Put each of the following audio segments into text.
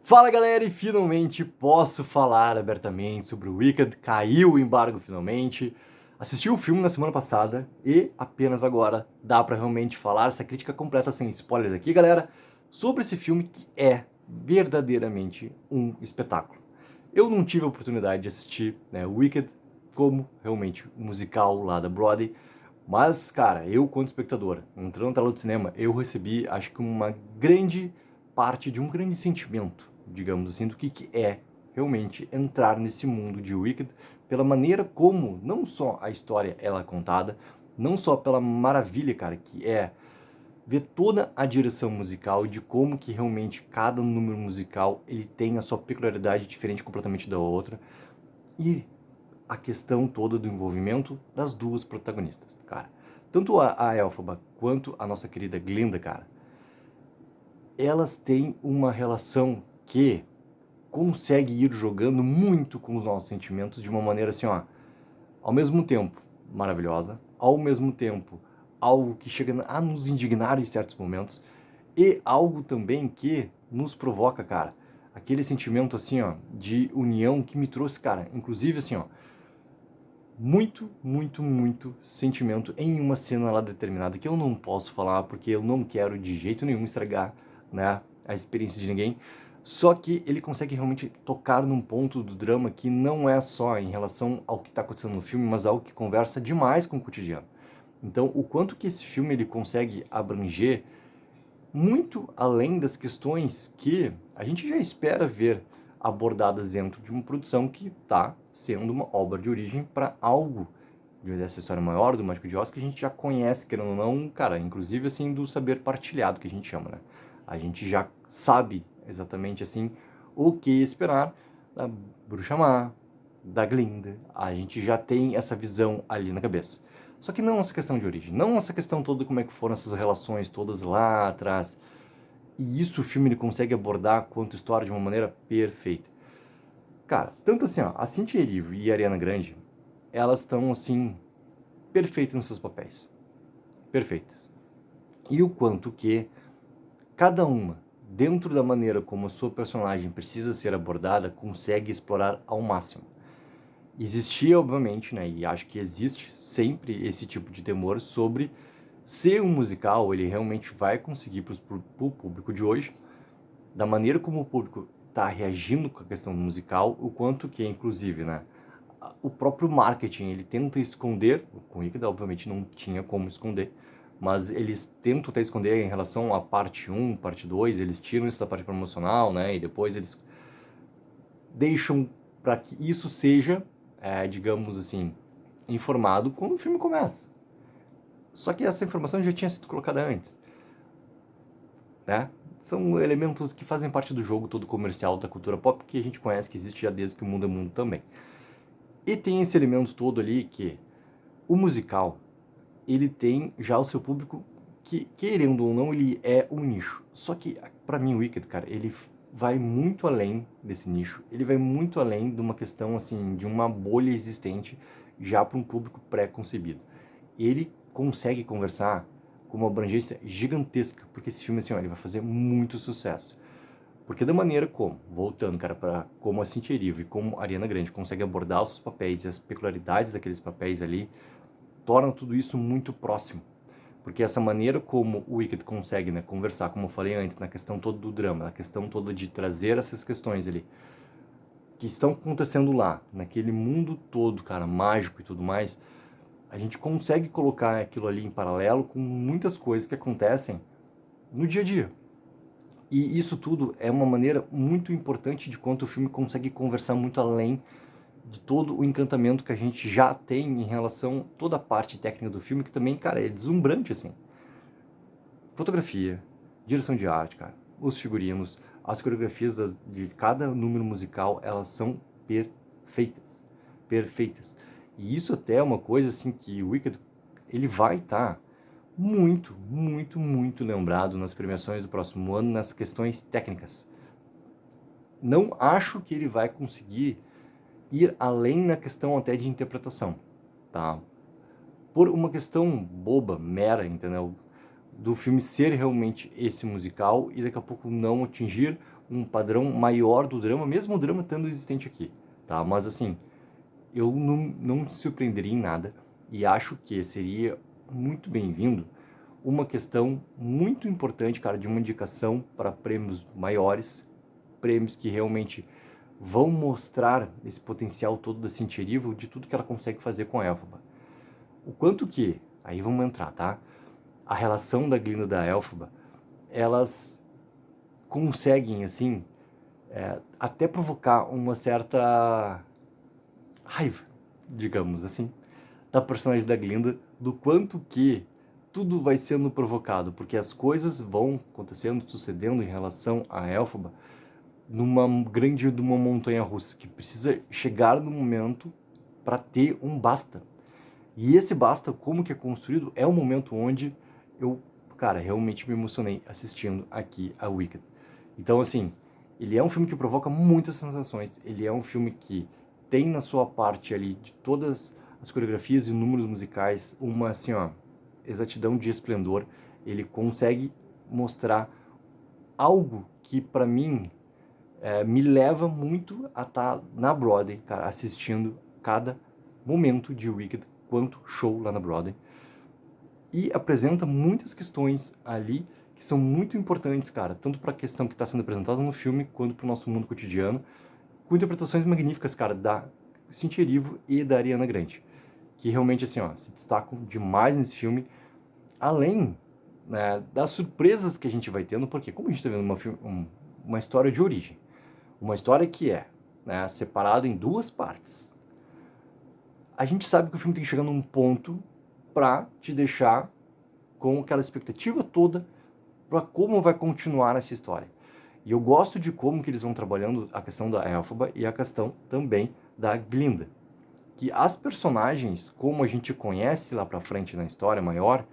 Fala galera, e finalmente posso falar abertamente sobre o Wicked. Caiu o embargo finalmente. Assisti o filme na semana passada e apenas agora dá pra realmente falar essa crítica completa sem spoilers aqui, galera, sobre esse filme que é verdadeiramente um espetáculo. Eu não tive a oportunidade de assistir, né, o Wicked como realmente um musical lá da Broadway, mas, cara, eu quanto espectador, entrando na tela do cinema, eu recebi, acho que uma grande parte de um grande sentimento, digamos assim, do que é realmente entrar nesse mundo de Wicked, pela maneira como não só a história ela é contada, não só pela maravilha, cara, que é ver toda a direção musical, de como que realmente cada número musical ele tem a sua peculiaridade diferente completamente da outra, e a questão toda do envolvimento das duas protagonistas, cara. Tanto a Elphaba quanto a nossa querida Glinda, cara, elas têm uma relação que consegue ir jogando muito com os nossos sentimentos de uma maneira assim, ó, ao mesmo tempo maravilhosa, ao mesmo tempo algo que chega a nos indignar em certos momentos e algo também que nos provoca, cara, aquele sentimento assim, ó, de união que me trouxe, cara, inclusive assim, ó, muito sentimento em uma cena lá determinada que eu não posso falar porque eu não quero de jeito nenhum estragar, né, a experiência de ninguém. Só que ele consegue realmente tocar num ponto do drama que não é só em relação ao que está acontecendo no filme, mas algo que conversa demais com o cotidiano. Então, o quanto que esse filme ele consegue abranger muito além das questões que a gente já espera ver abordadas dentro de uma produção que está sendo uma obra de origem para algo dessa história maior do Mágico de Oz que a gente já conhece, querendo ou não, cara, inclusive assim do saber partilhado que a gente chama, né? A gente já sabe exatamente assim o que esperar da Bruxa Má, da Glinda, a gente já tem essa visão ali na cabeça. Só que não essa questão de origem, não essa questão toda como é que foram essas relações todas lá atrás. E isso o filme ele consegue abordar quanto história de uma maneira perfeita. Cara, tanto assim, ó, a Cynthia Erivo e a Ariana Grande, elas estão assim perfeitas nos seus papéis. Perfeitas. E o quanto que cada uma, dentro da maneira como a sua personagem precisa ser abordada, consegue explorar ao máximo. Existia, obviamente, né, e acho que existe sempre esse tipo de temor sobre se um musical ele realmente vai conseguir para o público de hoje, da maneira como o público está reagindo com a questão musical, o quanto que, inclusive, né, o próprio marketing ele tenta esconder, com o Wicked obviamente não tinha como esconder, mas eles tentam até esconder em relação à parte 1, parte 2, eles tiram isso da parte promocional, né, e depois eles deixam para que isso seja, digamos assim, informado quando o filme começa. Só que essa informação já tinha sido colocada antes, né? São elementos que fazem parte do jogo todo comercial da cultura pop que a gente conhece, que existe já desde que o mundo é mundo também. E tem esse elemento todo ali que o musical, ele tem já o seu público que, querendo ou não, ele é um nicho. Só que, pra mim, o Wicked, cara, ele vai muito além desse nicho. Ele vai muito além de uma questão, assim, de uma bolha existente já para um público pré-concebido. Ele consegue conversar com uma abrangência gigantesca, porque esse filme, assim, ó, ele vai fazer muito sucesso. Porque da maneira como, voltando, cara, para como a Cynthia Erivo e como a Ariana Grande consegue abordar os seus papéis e as peculiaridades daqueles papéis ali, torna tudo isso muito próximo. Porque essa maneira como o Wicked consegue, né, conversar, como eu falei antes, na questão toda do drama, na questão toda de trazer essas questões ali, que estão acontecendo lá, naquele mundo todo, cara, mágico e tudo mais, a gente consegue colocar aquilo ali em paralelo com muitas coisas que acontecem no dia a dia. E isso tudo é uma maneira muito importante de quanto o filme consegue conversar muito além de todo o encantamento que a gente já tem em relação a toda a parte técnica do filme, que também, cara, é deslumbrante, assim. Fotografia, direção de arte, cara, os figurinos, as coreografias de cada número musical, elas são perfeitas. Perfeitas. E isso até é uma coisa, assim, que o Wicked, ele vai estar muito lembrado nas premiações do próximo ano nas questões técnicas. Não acho que ele vai conseguir ir além na questão até de interpretação, tá? Por uma questão boba, mera, entendeu? Do filme ser realmente esse musical e daqui a pouco não atingir um padrão maior do drama, mesmo o drama estando existente aqui, tá? Mas assim, eu não me surpreenderia em nada e acho que seria muito bem-vindo uma questão muito importante, cara, de uma indicação para prêmios maiores, prêmios que realmente vão mostrar esse potencial todo da Cynthia Erivo, de tudo que ela consegue fazer com a Elphaba. O quanto que, aí vamos entrar, tá? A relação da Glinda e da Elphaba, elas conseguem, assim, até provocar uma certa raiva, digamos assim, da personagem da Glinda, do quanto que tudo vai sendo provocado, porque as coisas vão acontecendo, sucedendo em relação a Elphaba, numa montanha russa, que precisa chegar no momento para ter um basta. E esse basta, como que é construído, é o momento onde eu, cara, realmente me emocionei assistindo aqui a Wicked. Então, assim, ele é um filme que provoca muitas sensações, ele é um filme que tem na sua parte ali, de todas as coreografias e números musicais, uma, assim, ó, exatidão de esplendor. Ele consegue mostrar algo que, para mim, me leva muito a estar na Broadway, cara, assistindo cada momento de Wicked, quanto show lá na Broadway. E apresenta muitas questões ali que são muito importantes, cara, tanto para a questão que está sendo apresentada no filme, quanto para o nosso mundo cotidiano, com interpretações magníficas, cara, da Cynthia Erivo e da Ariana Grande, que realmente, assim, ó, se destacam demais nesse filme, além, né, das surpresas que a gente vai tendo, porque como a gente está vendo uma história de origem, uma história que é, né, separada em duas partes, a gente sabe que o filme tem que chegar num ponto para te deixar com aquela expectativa toda para como vai continuar essa história. E eu gosto de como que eles vão trabalhando a questão da Elphaba e a questão também da Glinda. Que as personagens, como a gente conhece lá para frente na história maior,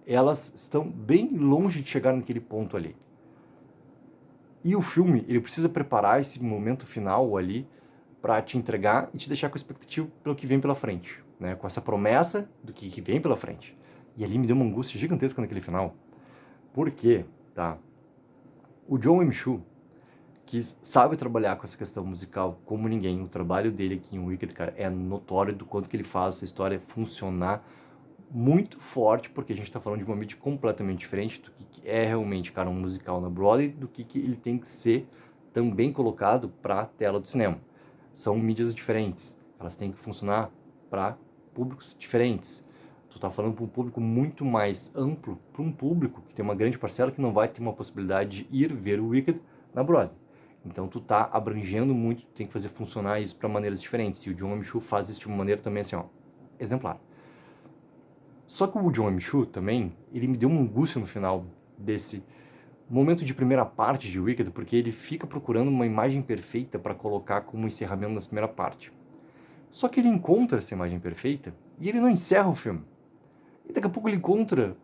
elas estão bem longe de chegar naquele ponto ali. E o filme, ele precisa preparar esse momento final ali para te entregar e te deixar com expectativa pelo que vem pela frente, né? Com essa promessa do que vem pela frente. E ali me deu uma angústia gigantesca naquele final. Por quê? Tá? O Jon M. Chu, que sabe trabalhar com essa questão musical como ninguém, o trabalho dele aqui em Wicked, cara, é notório do quanto que ele faz essa história funcionar muito forte, porque a gente tá falando de uma mídia completamente diferente do que é realmente, cara, um musical na Broadway, do que ele tem que ser também colocado para a tela do cinema. São mídias diferentes, elas têm que funcionar para públicos diferentes. Tu tá falando para um público muito mais amplo, para um público que tem uma grande parcela que não vai ter uma possibilidade de ir ver o Wicked na Broadway. Então tu tá abrangendo muito, tem que fazer funcionar isso para maneiras diferentes. E o Jon M. Chu faz isso de uma maneira também assim, ó, exemplar. Só que o Jon M. Chu também, ele me deu uma angústia no final desse momento de primeira parte de Wicked, porque ele fica procurando uma imagem perfeita para colocar como encerramento na primeira parte. Só que ele encontra essa imagem perfeita e ele não encerra o filme. E daqui a pouco ele encontra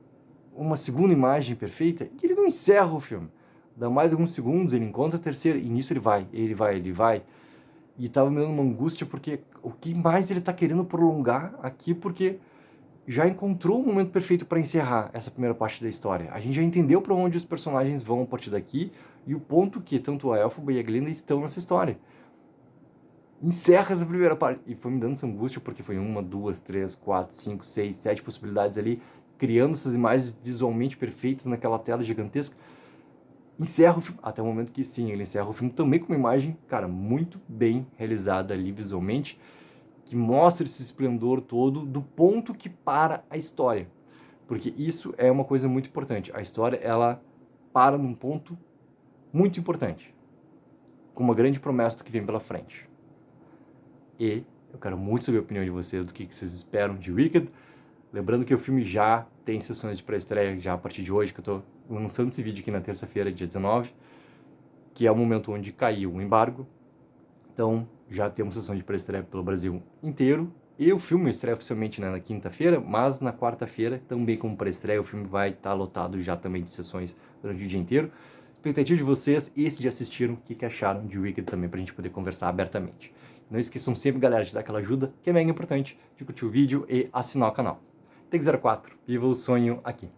uma segunda imagem perfeita e ele não encerra o filme. Dá mais alguns segundos, ele encontra a terceira e nisso ele vai. E tava me dando uma angústia porque o que mais ele tá querendo prolongar aqui, porque já encontrou o momento perfeito para encerrar essa primeira parte da história. A gente já entendeu para onde os personagens vão a partir daqui e o ponto que tanto a Elphaba e a Glinda estão nessa história. Encerra essa primeira parte. E foi me dando essa angústia porque foi 1, 2, 3, 4, 5, 6, 7 possibilidades ali, criando essas imagens visualmente perfeitas naquela tela gigantesca. Encerra o filme, até o momento que sim, ele encerra o filme também com uma imagem, cara, muito bem realizada ali visualmente, que mostra esse esplendor todo do ponto que para a história. Porque isso é uma coisa muito importante. A história, ela para num ponto muito importante, com uma grande promessa do que vem pela frente. E eu quero muito saber a opinião de vocês, do que vocês esperam de Wicked. Lembrando que o filme já tem sessões de pré-estreia, já a partir de hoje, que eu tô lançando esse vídeo aqui na terça-feira, dia 19, que é o momento onde caiu o embargo. Então, já temos sessão de pré-estreia pelo Brasil inteiro. E o filme estreia oficialmente, né, na quinta-feira, mas na quarta-feira, também como pré-estreia, o filme vai estar lotado já também de sessões durante o dia inteiro. Expectativa de vocês, e se já assistiram, o que acharam de Wicked também, pra gente poder conversar abertamente. Não esqueçam sempre, galera, de dar aquela ajuda, que é mega importante, de curtir o vídeo e assinar o canal. Take04, viva o sonho aqui!